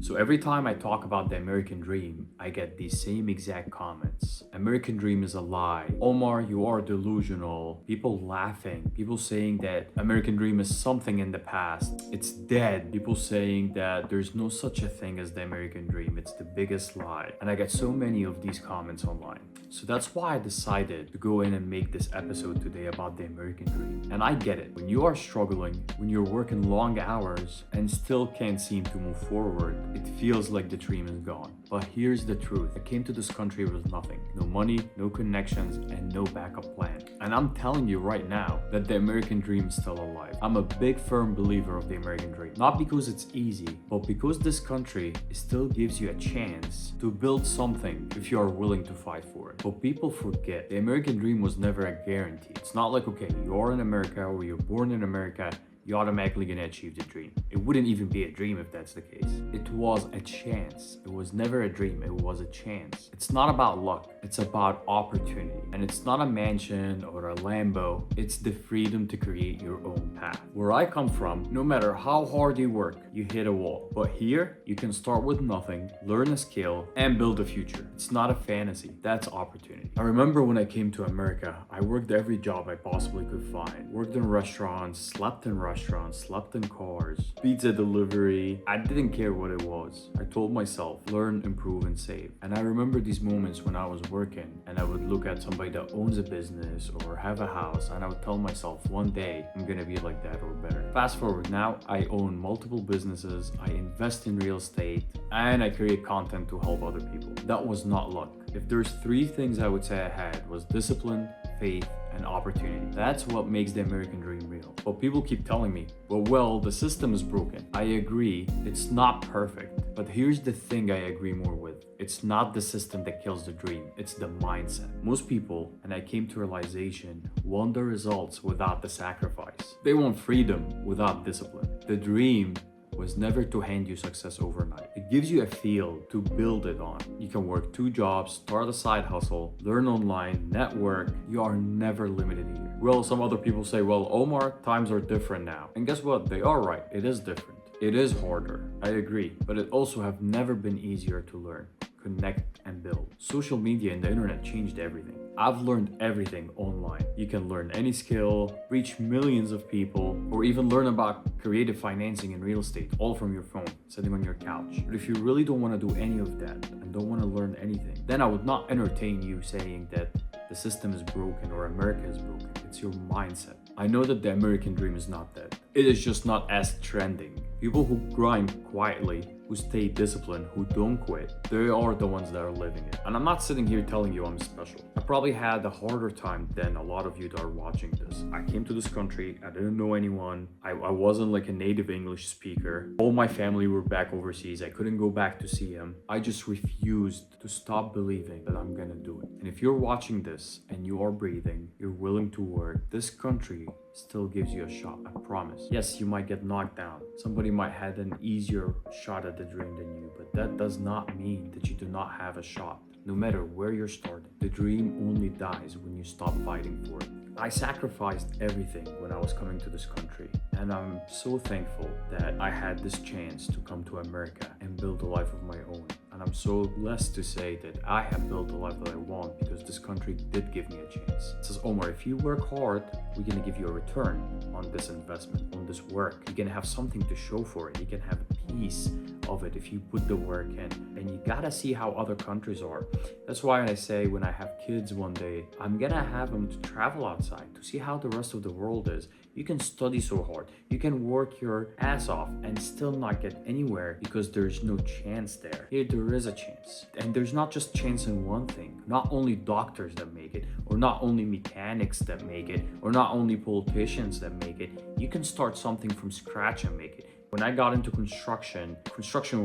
So every time I talk about the American dream, I get these same exact comments. American dream is a lie. Omar, you are delusional. People laughing. People saying that American dream is something in the past. It's dead. People saying that there's no such a thing as the American dream. It's the biggest lie. And I get so many of these comments online. So that's why I decided to go in and make this episode today about the American dream. And I get it. When you are struggling, when you're working long hours and still can't seem to move forward, it feels like the dream is gone. But here's the truth. I came to this country with nothing. No money, no connections, and no backup plan. And I'm telling you right now that the American dream is still alive. I'm a big firm believer of the American dream. Not because it's easy, but because this country still gives you a chance to build something if you are willing to fight for it. But people forget, the American dream was never a guarantee. It's not like, okay, you're in America or you're born in America, you're automatically gonna achieve the dream. It wouldn't even be a dream if that's the case. It was a chance. It was never a dream, it was a chance. It's not about luck, it's about opportunity. And it's not a mansion or a Lambo, it's the freedom to create your own path. Where I come from, no matter how hard you work, you hit a wall. But here, you can start with nothing, learn a skill, and build a future. It's not a fantasy, that's opportunity. I remember when I came to America, I worked every job I possibly could find. Worked in restaurants, slept in restaurants, slept in cars, pizza delivery. I didn't care what it was. I told myself, learn, improve, and save. And I remember these moments when I was working and I would look at somebody that owns a business or have a house and I would tell myself, one day I'm gonna be like that or better. Fast forward now, I own multiple businesses, I invest in real estate, and I create content to help other people. That was not luck. If there's three things I would say I had was discipline, faith, and opportunity. That's what makes the American dream real. But people keep telling me, well, the system is broken. I agree, it's not perfect. But here's the thing I agree more with. It's not the system that kills the dream, it's the mindset. Most people, and I came to realization, want the results without the sacrifice. They want freedom without discipline. The dream was never to hand you success overnight. It gives you a field to build it on. You can work 2 jobs, start a side hustle, learn online, network. You are never limited here. Well, some other people say, well, Omar, times are different now. And guess what? They are right. It is different. It is harder. I agree. But it also have never been easier to learn, connect, and build. Social media and the internet changed everything. I've learned everything online. You can learn any skill, reach millions of people, or even learn about creative financing and real estate, all from your phone, sitting on your couch. But if you really don't want to do any of that and don't want to learn anything, then I would not entertain you saying that the system is broken or America is broken. It's your mindset. I know that the American dream is not dead. It is just not as trending. People who grind quietly, who stay disciplined, who don't quit, they are the ones that are living it. And I'm not sitting here telling you I'm special. I probably had a harder time than a lot of you that are watching this. I came to this country, I didn't know anyone. I wasn't like a native English speaker. All my family were back overseas. I couldn't go back to see them. I just refused to stop believing that I'm gonna do it. And if you're watching this and you are breathing, you're willing to work, this country still gives you a shot, I promise. Yes, you might get knocked down. Somebody might have an easier shot at the dream than you, but that does not mean that you do not have a shot. No matter where you're starting, the dream only dies when you stop fighting for it. I sacrificed everything when I was coming to this country, and I'm so thankful that I had this chance to come to America and build a life of my own. And I'm so blessed to say that I have built the life that I want because this country did give me a chance. It says, Omar, if you work hard, we're gonna give you a return on this investment, on this work. You're gonna have something to show for it. You can have a piece of it if you put the work in. And you gotta see how other countries are. That's why I say when I have kids one day, I'm gonna have them to travel outside to see how the rest of the world is. You can study so hard, you can work your ass off and still not get anywhere because there's no chance there. Here there is a chance. And there's not just chance in one thing. Not only doctors that make it, or not only mechanics that make it, or not only politicians that make it. You can start something from scratch and make it. When I got into construction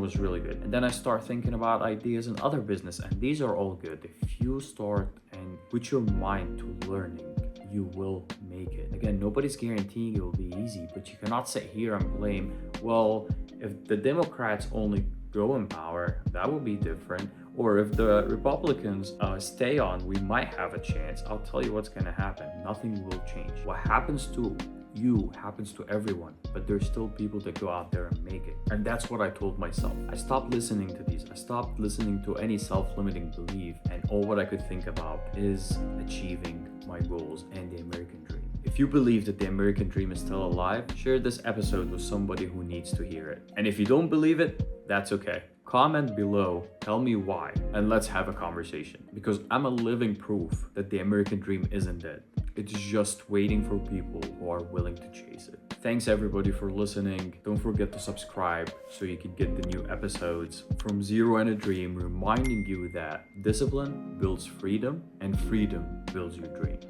was really good. And then I start thinking about ideas in other business, and these are all good. If you start and put your mind to learning, you will make it. Again, nobody's guaranteeing it will be easy, but you cannot sit here and blame, well, if the Democrats only go in power, that will be different. Or if the Republicans stay on, we might have a chance. I'll tell you what's gonna happen. Nothing will change. What happens to you, happens to everyone, but there's still people that go out there and make it. And that's what I told myself. I stopped listening to these. I stopped listening to any self-limiting belief, and all what I could think about is achieving my goals and the American dream. If you believe that the American dream is still alive, share this episode with somebody who needs to hear it. And if you don't believe it, that's okay. Comment below, tell me why, and let's have a conversation. Because I'm a living proof that the American dream isn't dead. It's just waiting for people who are willing to chase it. Thanks everybody for listening. Don't forget to subscribe so you can get the new episodes from Zero and a Dream, reminding you that discipline builds freedom and freedom builds your dream.